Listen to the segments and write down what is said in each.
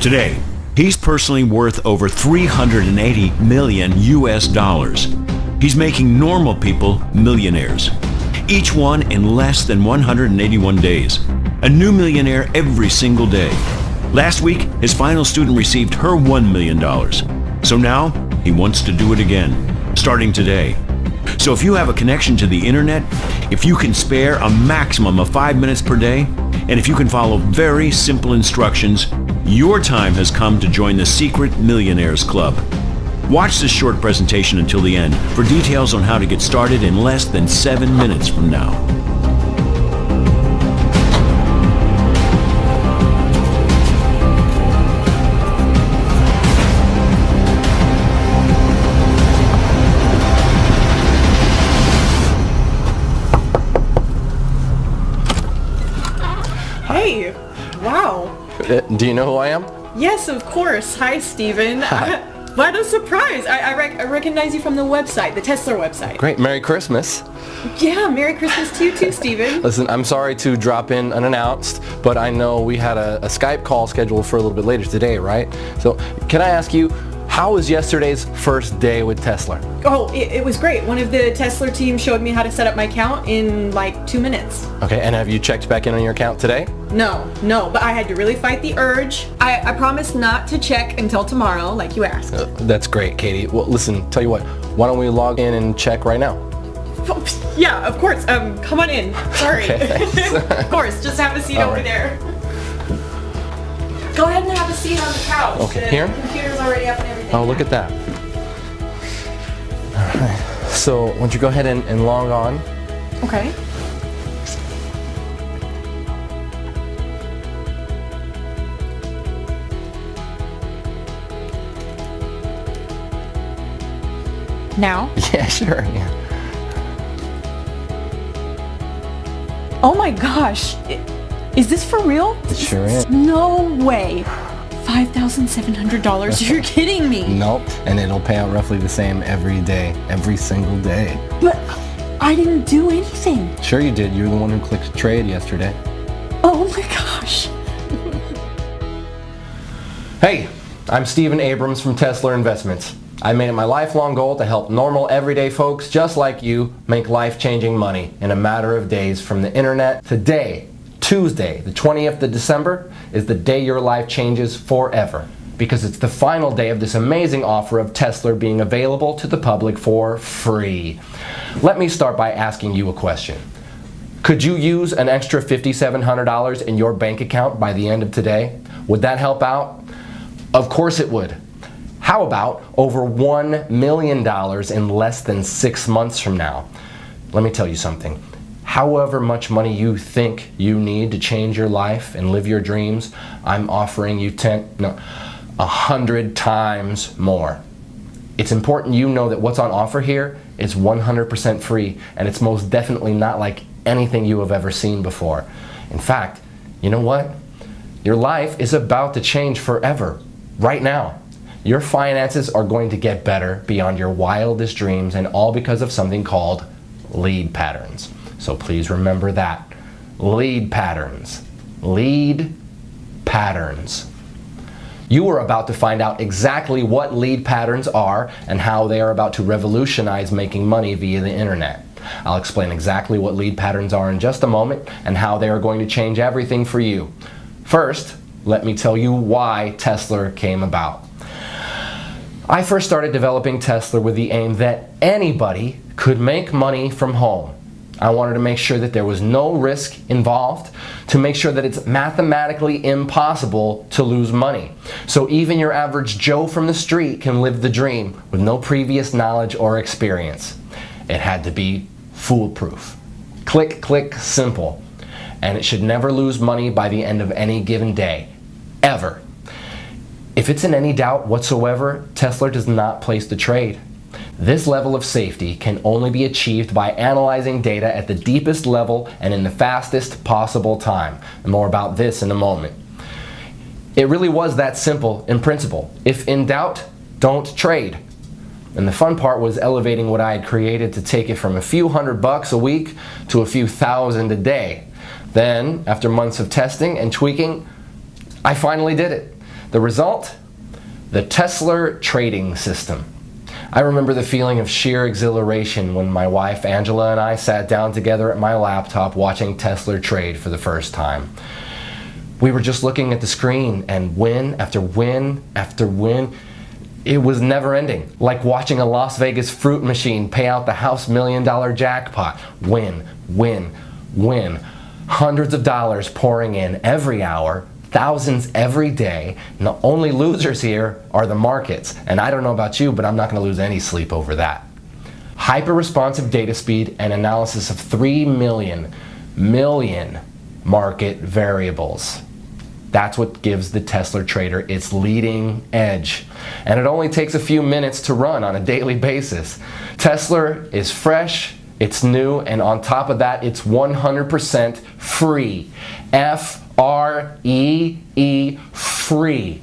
Today, he's personally worth over $380 million US. He's making normal people millionaires, each one in less than 181 days. A new millionaire every single day. Last week, his final student received her $1 million. So now, he wants to do it again, starting today. So if you have a connection to the internet, if you can spare a maximum of 5 minutes per day, and if you can follow very simple instructions, your time has come to join the Secret Millionaires Club. Watch this short presentation until the end for details on how to get started in less than 7 minutes from now. Hey, wow. Do you know who I am? Yes, of course. Hi, Steven. What a surprise. I recognize you from the website, the Tesla website. Great. Merry Christmas. Yeah, Merry Christmas to you too, Steven. Listen, I'm sorry to drop in unannounced, but I know we had a Skype call scheduled for a little bit later today, right? So can I ask you, how was yesterday's first day with Tesla? Oh, it was great. One of the Tesla team showed me how to set up my account in like 2 minutes. Okay, and have you checked back in on your account today? No, but I had to really fight the urge. I promised not to check until tomorrow, like you asked. That's great, Katie. Well, listen, tell you what, why don't we log in and check right now? Yeah, of course. Come on in. Sorry. Okay, Of course, just have a seat over there. Go ahead and have a seat on the couch. Okay, the here? computer's already up and everything. Oh, look at that. All right. So, why don't you go ahead and log on? Okay. Now? Yeah, sure. Yeah. Oh my gosh. Is this for real? It sure is. No way. $5,700. You're kidding me. Nope. And it'll pay out roughly the same every day, every single day. But I didn't do anything. Sure you did. You're the one who clicked trade yesterday. Oh my gosh. Hey, I'm Stephen Abrams from Tesla Investments. I made it my lifelong goal to help normal, everyday folks just like you make life-changing money in a matter of days from the internet. Today, Tuesday, the 20th of December, is the day your life changes forever, because it's the final day of this amazing offer of Tesla being available to the public for free. Let me start by asking you a question. Could you use an extra $5,700 in your bank account by the end of today? Would that help out? Of course it would. How about over $1 million in less than 6 months from now? Let me tell you something. However much money you think you need to change your life and live your dreams, I'm offering you 100 times more. It's important you know that what's on offer here is 100% free, and it's most definitely not like anything you have ever seen before. In fact, you know what? Your life is about to change forever, right now. Your finances are going to get better beyond your wildest dreams, and all because of something called lead patterns. So please remember that. Lead patterns. Lead patterns. You are about to find out exactly what lead patterns are and how they are about to revolutionize making money via the internet. I'll explain exactly what lead patterns are in just a moment and how they are going to change everything for you. First, let me tell you why Tesla came about. I first started developing Tesla with the aim that anybody could make money from home. I wanted to make sure that there was no risk involved, to make sure that it's mathematically impossible to lose money. So even your average Joe from the street can live the dream with no previous knowledge or experience. It had to be foolproof. Click, click, simple. And it should never lose money by the end of any given day. Ever. If it's in any doubt whatsoever, Tesla does not place the trade. This level of safety can only be achieved by analyzing data at the deepest level and in the fastest possible time. And more about this in a moment. It really was that simple in principle. If in doubt, don't trade. And the fun part was elevating what I had created to take it from a few $100 a week to a few thousand a day. Then, after months of testing and tweaking, I finally did it. The result? The Tesla trading system. I remember the feeling of sheer exhilaration when my wife Angela and I sat down together at my laptop watching Tesla trade for the first time. We were just looking at the screen, and win after win after win. It was never ending, like watching a Las Vegas fruit machine pay out the house $1 million jackpot. Win, win, win. Hundreds of dollars pouring in every hour, thousands every day. And the only losers here are the markets. And I don't know about you, but I'm not going to lose any sleep over that. Hyper-responsive data speed and analysis of 3 million market variables. That's what gives the Tesla trader its leading edge. And it only takes a few minutes to run on a daily basis. Tesla is fresh, it's new, and on top of that, it's 100% free. F-R-E-E, free.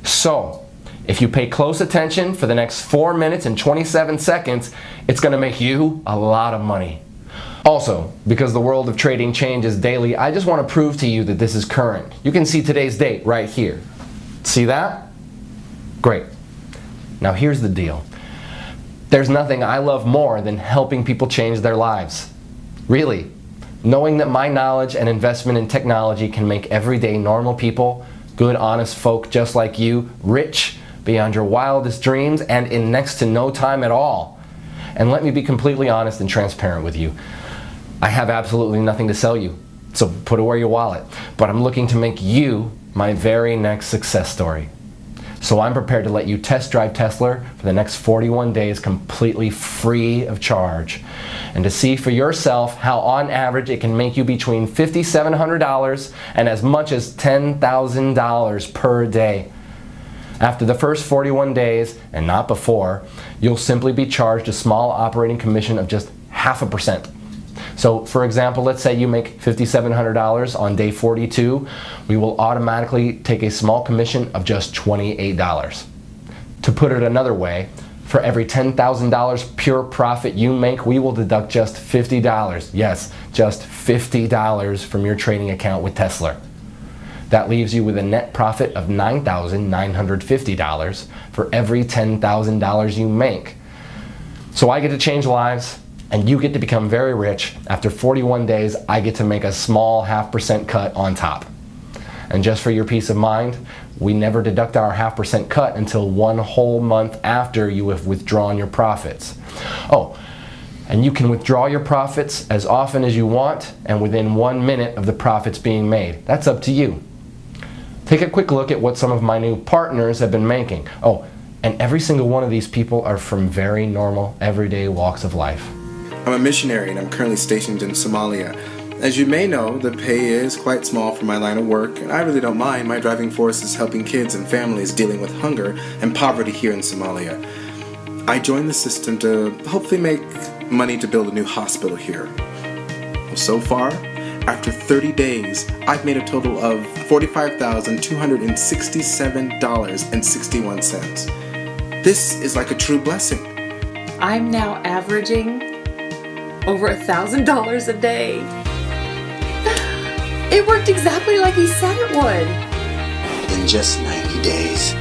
So, if you pay close attention for the next 4 minutes and 27 seconds, it's going to make you a lot of money. Also, because the world of trading changes daily, I just want to prove to you that this is current. You can see today's date right here. See that? Great. Now here's the deal. There's nothing I love more than helping people change their lives. Really. Knowing that my knowledge and investment in technology can make everyday normal people, good, honest folk just like you, rich beyond your wildest dreams and in next to no time at all. And let me be completely honest and transparent with you. I have absolutely nothing to sell you, so put away your wallet. But I'm looking to make you my very next success story. So I'm prepared to let you test drive Tesla for the next 41 days completely free of charge. And to see for yourself how on average it can make you between $5,700 and as much as $10,000 per day. After the first 41 days, and not before, you'll simply be charged a small operating commission of just 0.5%. So for example, let's say you make $5,700 on day 42, we will automatically take a small commission of just $28. To put it another way, for every $10,000 pure profit you make, we will deduct just $50. Yes, just $50 from your trading account with Tesla. That leaves you with a net profit of $9,950 for every $10,000 you make. So I get to change lives, and you get to become very rich. After 41 days, I get to make a small 0.5% cut on top. And just for your peace of mind, we never deduct our 0.5% cut until 1 whole month after you have withdrawn your profits. Oh, and you can withdraw your profits as often as you want and within 1 minute of the profits being made. That's up to you. Take a quick look at what some of my new partners have been making. Oh, and every single one of these people are from very normal, everyday walks of life. I'm a missionary and I'm currently stationed in Somalia. As you may know, the pay is quite small for my line of work, and I really don't mind. My driving force is helping kids and families dealing with hunger and poverty here in Somalia. I joined the system to hopefully make money to build a new hospital here. Well, so far, after 30 days, I've made a total of $45,267.61. This is like a true blessing. I'm now averaging over $1,000 a day. It worked exactly like he said it would. In just 90 days,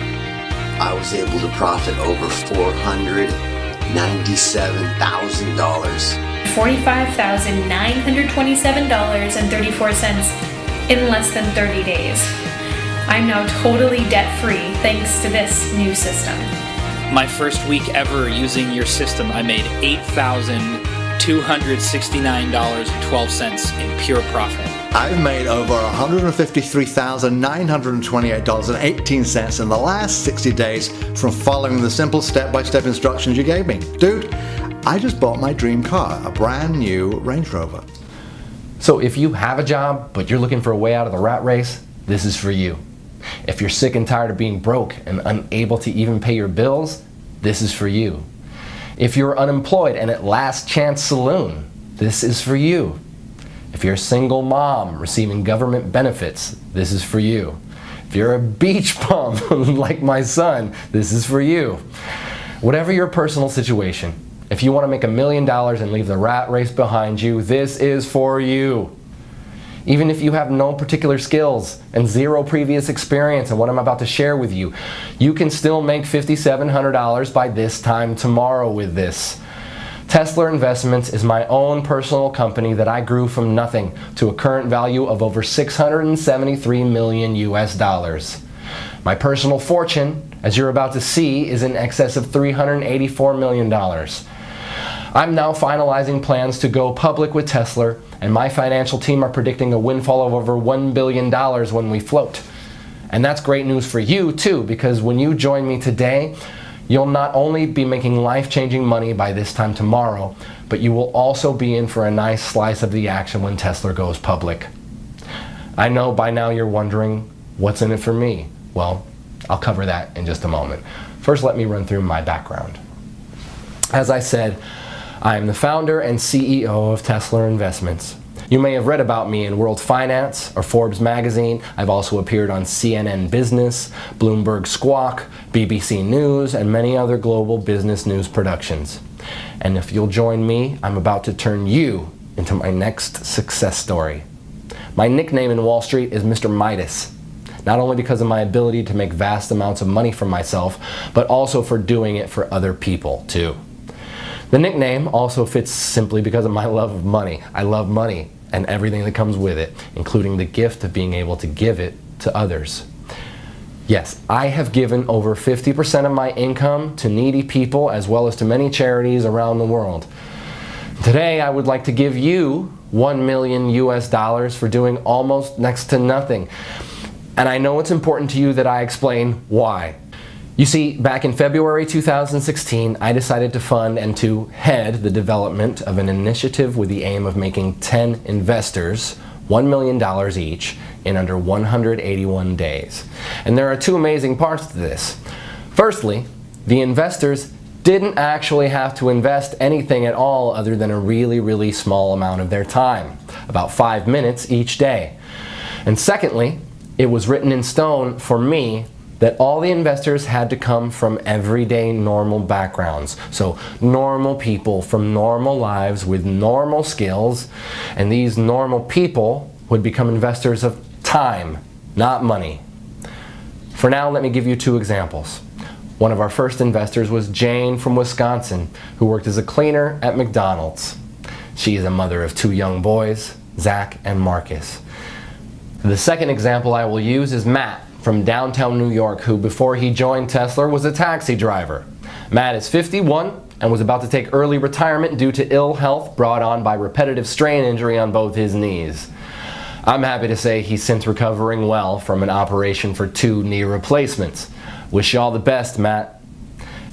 I was able to profit over $497,000. $45,927.34 in less than 30 days. I'm now totally debt-free thanks to this new system. My first week ever using your system, I made $8,269.12 in pure profit. I've made over $153,928.18 in the last 60 days from following the simple step-by-step instructions you gave me. Dude, I just bought my dream car, a brand new Range Rover. So if you have a job, but you're looking for a way out of the rat race, this is for you. If you're sick and tired of being broke and unable to even pay your bills, this is for you. If you're unemployed and at Last Chance Saloon, this is for you. If you're a single mom receiving government benefits, this is for you. If you're a beach bum like my son, this is for you. Whatever your personal situation, if you want to make $1 million and leave the rat race behind you, this is for you. Even if you have no particular skills and zero previous experience in what I'm about to share with you, you can still make $5,700 by this time tomorrow with this. Tesla Investments is my own personal company that I grew from nothing to a current value of over 673 million US dollars. My personal fortune, as you're about to see, is in excess of $384 million. I'm now finalizing plans to go public with Tesla, and my financial team are predicting a windfall of over $1 billion when we float. And that's great news for you too, because when you join me today, you'll not only be making life-changing money by this time tomorrow, but you will also be in for a nice slice of the action when Tesla goes public. I know by now you're wondering, what's in it for me? Well, I'll cover that in just a moment. First, let me run through my background. As I said, I am the founder and CEO of Tesla Investments. You may have read about me in World Finance or Forbes magazine. I've also appeared on CNN Business, Bloomberg Squawk, BBC News, and many other global business news productions. And if you'll join me, I'm about to turn you into my next success story. My nickname in Wall Street is Mr. Midas. Not only because of my ability to make vast amounts of money for myself, but also for doing it for other people too. The nickname also fits simply because of my love of money. I love money and everything that comes with it, including the gift of being able to give it to others. Yes, I have given over 50% of my income to needy people as well as to many charities around the world. Today, I would like to give you $1 million US dollars for doing almost next to nothing. And I know it's important to you that I explain why. You see, back in February 2016, I decided to fund and to head the development of an initiative with the aim of making 10 investors $1 million each in under 181 days. And there are two amazing parts to this. Firstly, the investors didn't actually have to invest anything at all other than a really small amount of their time, about 5 minutes each day. And secondly, it was written in stone for me that all the investors had to come from everyday normal backgrounds. So normal people from normal lives with normal skills, and these normal people would become investors of time, not money. For now, let me give you two examples. One of our first investors was Jane from Wisconsin, who worked as a cleaner at McDonald's. She is a mother of 2 young boys, Zach and Marcus. The second example I will use is Matt from downtown New York, who before he joined Tesla was a taxi driver. Matt is 51 and was about to take early retirement due to ill health brought on by repetitive strain injury on both his knees. I'm happy to say he's since recovering well from an operation for 2 knee replacements. Wish you all the best, Matt.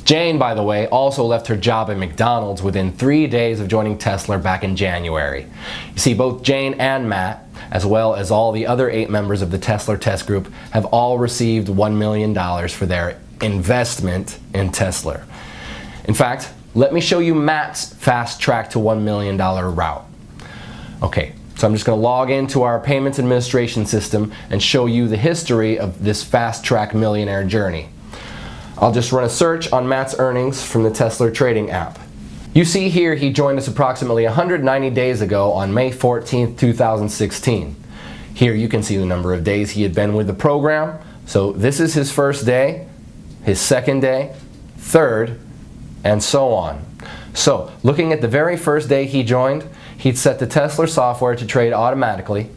Jane, by the way, also left her job at McDonald's within 3 days of joining Tesla back in January. You see, both Jane and Matt, as well as all the other 8 members of the Tesla test group, have all received $1 million for their investment in Tesla. In fact, let me show you Matt's fast track to $1 million route. Okay, so I'm just going to log into our payments administration system and show you the history of this fast track millionaire journey. I'll just run a search on Matt's earnings from the Tesla trading app. You see here he joined us approximately 190 days ago on May 14th, 2016. Here you can see the number of days he had been with the program. So this is his first day, his second day, third, and so on. So looking at the very first day he joined, he'd set the Tesla software to trade automatically,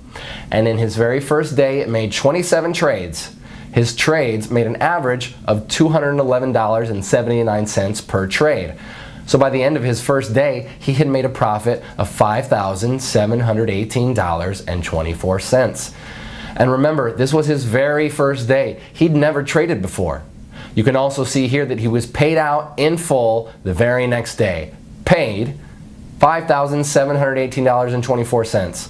and in his very first day it made 27 trades. His trades made an average of $211.79 per trade. So by the end of his first day, he had made a profit of $5,718.24. And remember, this was his very first day. He'd never traded before. You can also see here that he was paid out in full the very next day. Paid $5,718.24.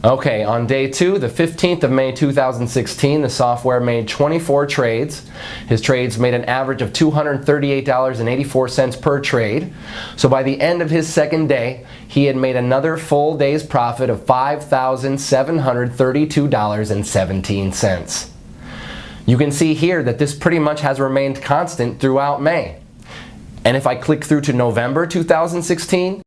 Okay, on day 2, the 15th of May 2016, the software made 24 trades. His trades made an average of $238.84 per trade. So by the end of his second day, he had made another full day's profit of $5,732.17. You can see here that this pretty much has remained constant throughout May. And if I click through to November 2016,